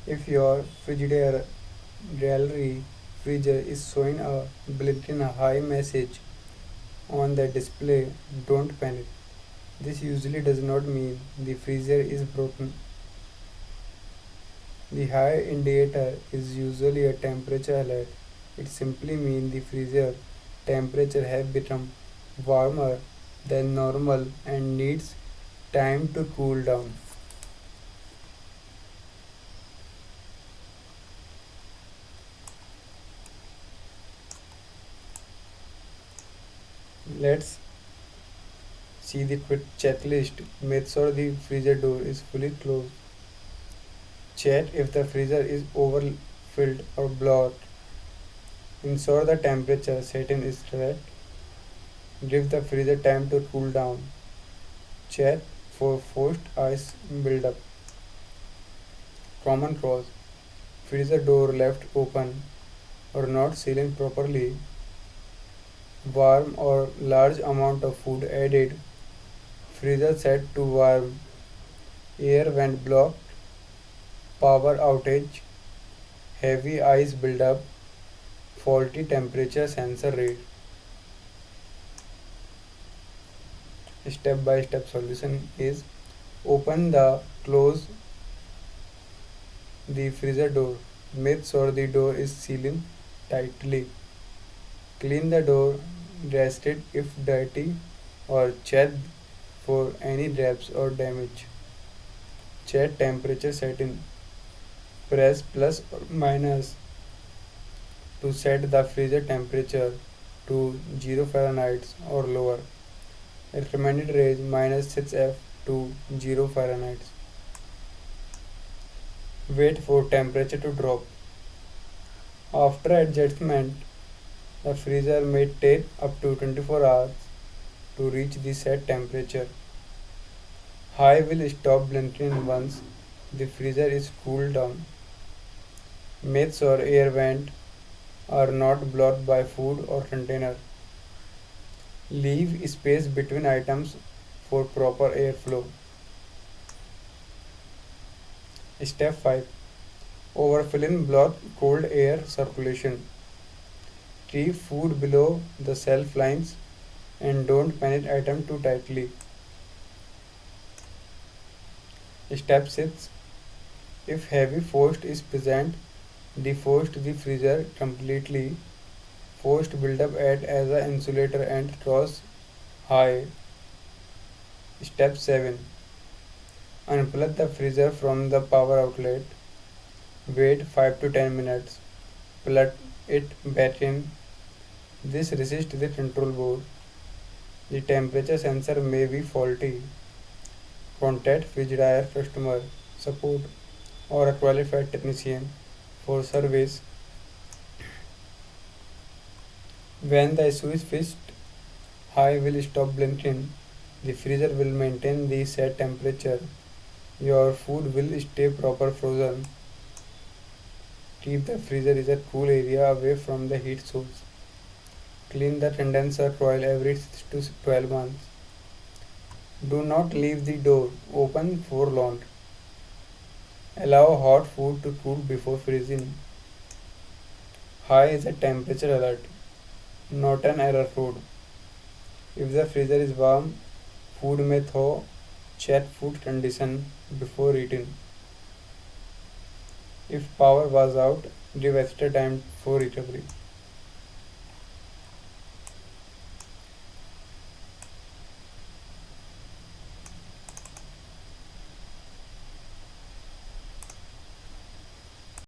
If your Frigidaire Gallery freezer is showing a blinking high message on the display, don't panic. This usually does not mean the freezer is broken. The high indicator is usually a temperature alert. It simply means the freezer temperature has become warmer than normal and needs time to cool down. Let's see the quick checklist. Make sure the freezer door is fully closed. Check if the freezer is overfilled or blocked. Ensure the temperature setting is correct. Give the freezer time to cool down. Check for forced ice buildup. Common cause: freezer door left open or not sealing properly, warm or large amount of food added, freezer set too warm, air vent blocked, power outage, heavy ice buildup, faulty temperature sensor read. Step by step solution is: open the close the freezer door. Make sure the door is sealed tightly. Clean the door, rest it if dirty, or check for any drips or damage. Check temperature setting. Press plus or minus to set the freezer temperature to 0 Fahrenheit or lower. Recommended range -6 F to 0 Fahrenheit. Wait for temperature to drop. After adjustment, the freezer may take up to 24 hours to reach the set temperature. High will stop blinking once the freezer is cooled down. Make sure air vents are not blocked by food or container. Leave space between items for proper airflow. Step 5. Overfilling block cold air circulation. Keep food below the shelf lines and don't manage item too tightly. Step 6. If heavy frost is present, defrost the freezer completely. Frost buildup act as an insulator and cross high. Step 7. Unplug the freezer from the power outlet. Wait 5 to 10 minutes. Plug it back in. This resists the control board. The temperature sensor may be faulty. Contact Frigidaire customer support or a qualified technician for service. When the issue is fixed, high will stop blinking. The freezer will maintain the set temperature. Your food will stay proper frozen. Keep the freezer in a cool area away from the heat source. Clean the condenser coil every 6 to 12 months. Do not leave the door open for long. Allow hot food to cool before freezing. High is a temperature alert, not an error code. If the freezer is warm, food may thaw. Check food condition before eating. If power was out, give extra time for recovery.